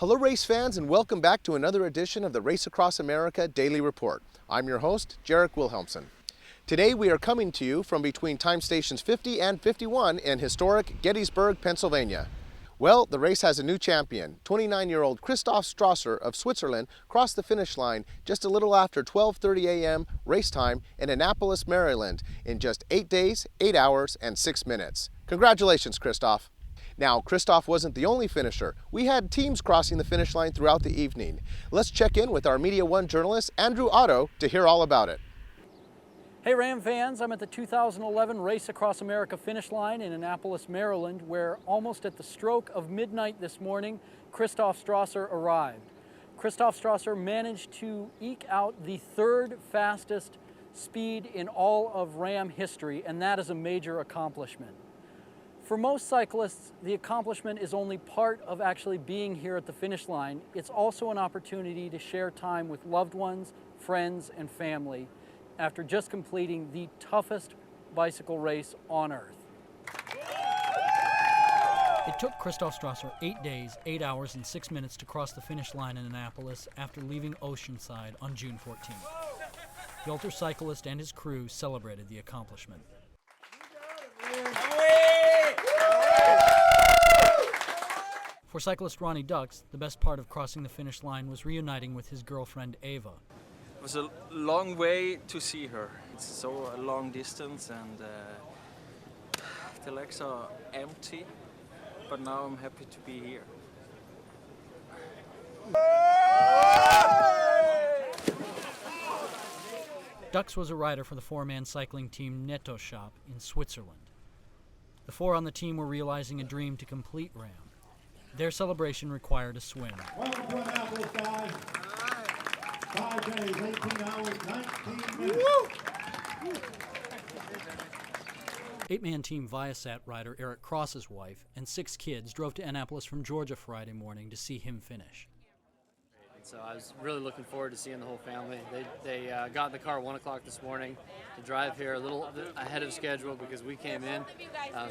Hello race fans, and welcome back to another edition of the Race Across America Daily Report. I'm your host, Jarek Wilhelmsen. Today we are coming to you from between time stations 50 and 51 in historic Gettysburg, Pennsylvania. Well, the race has a new champion. 29-year-old Christoph Strasser of Switzerland crossed the finish line just a little after 12:30 a.m. race time in Annapolis, Maryland in just 8 days, 8 hours, and 6 minutes. Congratulations, Christoph. Now, Christoph wasn't the only finisher. We had teams crossing the finish line throughout the evening. Let's check in with our Media One journalist, Andrew Otto, to hear all about it. Hey RAAM fans, I'm at the 2011 Race Across America finish line in Annapolis, Maryland, where almost at the stroke of midnight this morning, Christoph Strasser arrived. Christoph Strasser managed to eke out the third fastest speed in all of RAAM history, and that is a major accomplishment. For most cyclists, the accomplishment is only part of actually being here at the finish line. It's also an opportunity to share time with loved ones, friends, and family after just completing the toughest bicycle race on Earth. It took Christoph Strasser 8 days, 8 hours, and 6 minutes to cross the finish line in Annapolis after leaving Oceanside on June 14th. The ultra cyclist and his crew celebrated the accomplishment. For cyclist Ronnie Dux, the best part of crossing the finish line was reuniting with his girlfriend Ava. It was a long way to see her. It's so a long distance and the legs are empty, but now I'm happy to be here. Dux was a rider for the four-man cycling team Netto Shop in Switzerland. The four on the team were realizing a dream to complete RAAM. Their celebration required a swim. Welcome to Annapolis, guys. 5 days, 18 hours, 19 minutes. Woo! 8-man team Viasat rider Eric Cross's wife and 6 kids drove to Annapolis from Georgia Friday morning to see him finish. So I was really looking forward to seeing the whole family. They got in the car at 1 o'clock this morning to drive here a little bit ahead of schedule because we came in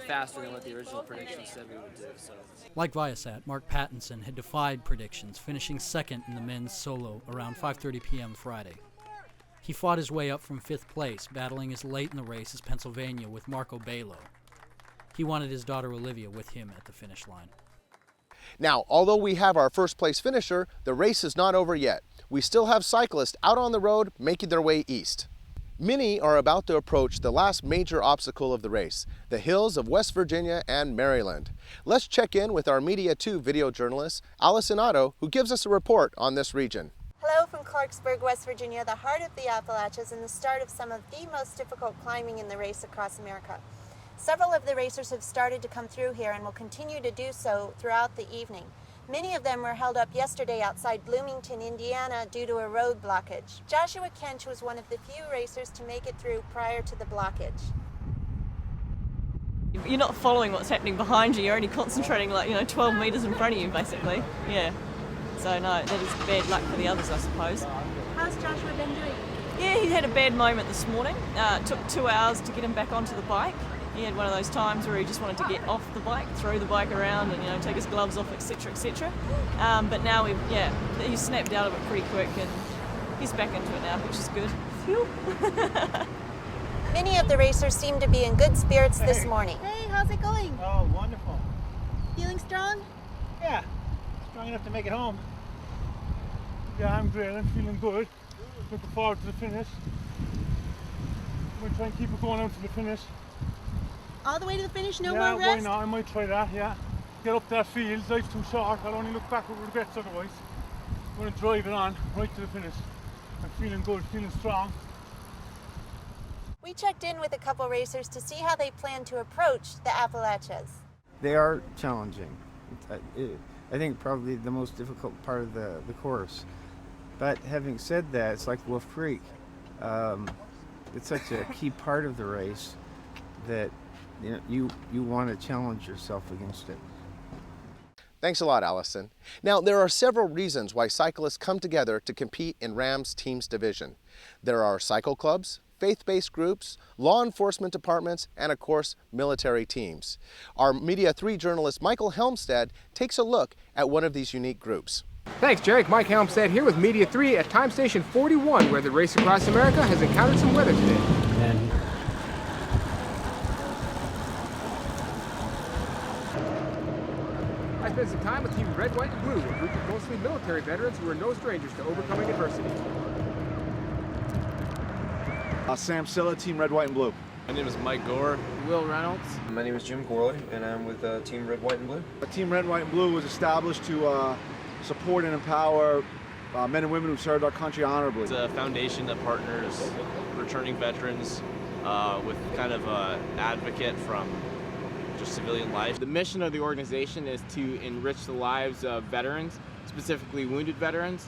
faster than what the original predictions said we would do. So. Like Viasat, Mark Pattinson had defied predictions, finishing second in the men's solo around 5:30 p.m. Friday. He fought his way up from 5th place, battling as late in the race as Pennsylvania with Marco Bello. He wanted his daughter Olivia with him at the finish line. Now, although we have our first place finisher, the race is not over yet. We still have cyclists out on the road making their way east. Many are about to approach the last major obstacle of the race, the hills of West Virginia and Maryland. Let's check in with our Media 2 video journalist, Allison Otto, who gives us a report on this region. Hello from Clarksburg, West Virginia, the heart of the Appalachians and the start of some of the most difficult climbing in the Race Across America. Several of the racers have started to come through here and will continue to do so throughout the evening. Many of them were held up yesterday outside Bloomington, Indiana due to a road blockage. Joshua Kench was one of the few racers to make it through prior to the blockage. You're not following what's happening behind you, you're only concentrating 12 metres in front of you basically. Yeah. So no, that is bad luck for the others, I suppose. How's Joshua been doing? Yeah, he had a bad moment this morning. It took 2 hours to get him back onto the bike. He had one of those times where he just wanted to get off the bike, throw the bike around and take his gloves off, etc, etc. But now he snapped out of it pretty quick and he's back into it now, which is good. Phew. Many of the racers seem to be in good spirits this morning. Hey, how's it going? Oh, wonderful. Feeling strong? Yeah, strong enough to make it home. Yeah, I'm great. I'm feeling good. Looking forward to the finish. We'll try and keep it going out to the finish. All the way to the finish, no yeah, more rest? Why not? I might try that, yeah. Get up that field, life's too short. I'll only look back with regrets otherwise. I'm going to drive it on right to the finish. I'm feeling good, feeling strong. We checked in with a couple racers to see how they plan to approach the Appalachians. They are challenging. I think probably the most difficult part of the course. But having said that, it's like Wolf Creek. It's such a key part of the race that you want to challenge yourself against it. Thanks a lot, Allison. Now, there are several reasons why cyclists come together to compete in RAAM's teams division. There are cycle clubs, faith-based groups, law enforcement departments, and of course, military teams. Our Media 3 journalist Michael Helmstead takes a look at one of these unique groups. Thanks, Jarek. Mike Helmstead here with Media 3 at Time Station 41, where the Race Across America has encountered some weather today. I spent some time with Team Red, White, and Blue, a group of mostly military veterans who are no strangers to overcoming adversity. Sam Silla, Team Red, White, and Blue. My name is Mike Gore. Will Reynolds. My name is Jim Corley, and I'm with Team Red, White, and Blue. Team Red, White, and Blue was established to support and empower men and women who served our country honorably. It's a foundation that partners returning veterans with kind of an advocate from just civilian life. The mission of the organization is to enrich the lives of veterans, specifically wounded veterans.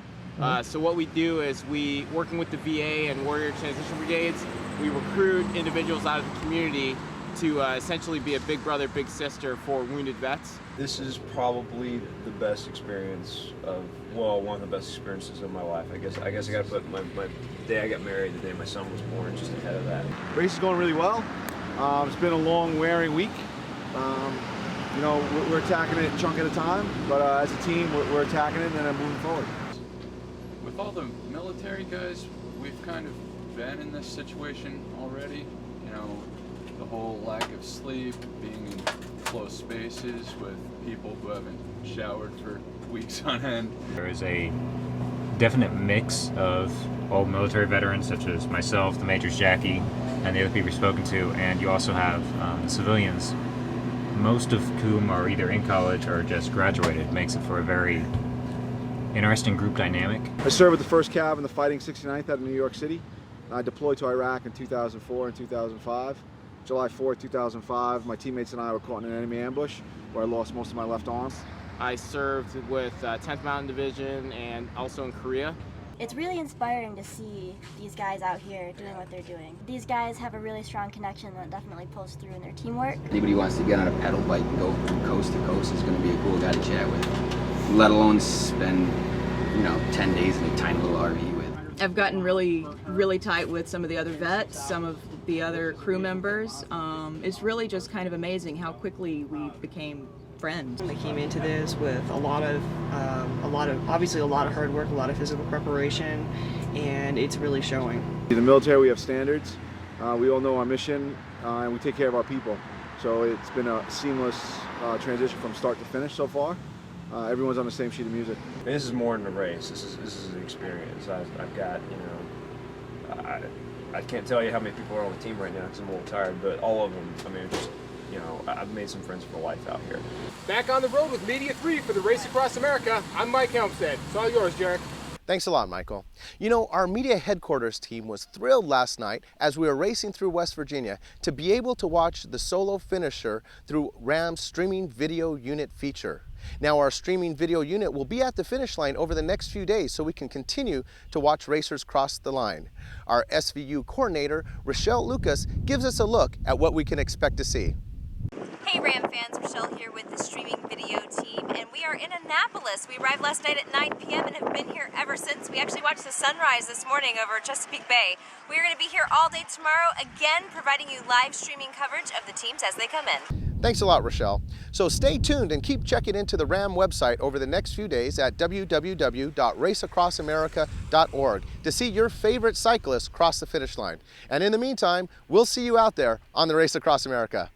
So what we do is working with the VA and Warrior Transition Brigades, we recruit individuals out of the community to essentially be a big brother, big sister for wounded vets. This is probably the best experience one of the best experiences of my life. I guess I got to put my day I got married, the day my son was born, just ahead of that. Race is going really well. It's been a long, wearing week. You know, we're attacking it a chunk at a time, but as a team, we're attacking it and moving forward. With all the military guys, we've kind of been in this situation already. You know, the whole lack of sleep, being in close spaces with people who haven't showered for weeks on end. There is a definite mix of old military veterans such as myself, the Major's Jackie, and the other people you've spoken to, and you also have the civilians, most of whom are either in college or just graduated. Makes it for a very interesting group dynamic. I served with the 1st Cav in the Fighting 69th out of New York City. I deployed to Iraq in 2004 and 2005. July 4th, 2005, my teammates and I were caught in an enemy ambush where I lost most of my left arm. I served with 10th Mountain Division and also in Korea. It's really inspiring to see these guys out here doing what they're doing. These guys have a really strong connection that definitely pulls through in their teamwork. Anybody who wants to get on a pedal bike and go from coast to coast is going to be a cool guy to chat with, let alone spend 10 days in a tiny little RV with. I've gotten really tight with some of the other vets, some of the other crew members. It's really just kind of amazing how quickly we became friends. They came into this with a lot of obviously a lot of hard work, a lot of physical preparation, and it's really showing. In the military, we have standards. We all know our mission, and we take care of our people. So it's been a seamless transition from start to finish so far. Everyone's on the same sheet of music. This is more than a race. This is an experience. I've got, I can't tell you how many people are on the team right now because I'm a little tired, but all of them, I mean, just, I've made some friends for life out here. Back on the road with Media 3 for the Race Across America, I'm Mike Helmstead. It's all yours, Jarek. Thanks a lot, Michael. Our media headquarters team was thrilled last night as we were racing through West Virginia to be able to watch the solo finisher through RAAM's streaming video unit feature. Now, our streaming video unit will be at the finish line over the next few days so we can continue to watch racers cross the line. Our SVU coordinator, Rochelle Lucas, gives us a look at what we can expect to see. Hey RAM fans, Rochelle here with the streaming video team, and we are in Annapolis. We arrived last night at 9 p.m. and have been here ever since. We actually watched the sunrise this morning over Chesapeake Bay. We are going to be here all day tomorrow, again providing you live streaming coverage of the teams as they come in. Thanks a lot, Rochelle. So stay tuned and keep checking into the RAAM website over the next few days at www.raceacrossamerica.org to see your favorite cyclists cross the finish line. And in the meantime, we'll see you out there on the Race Across America.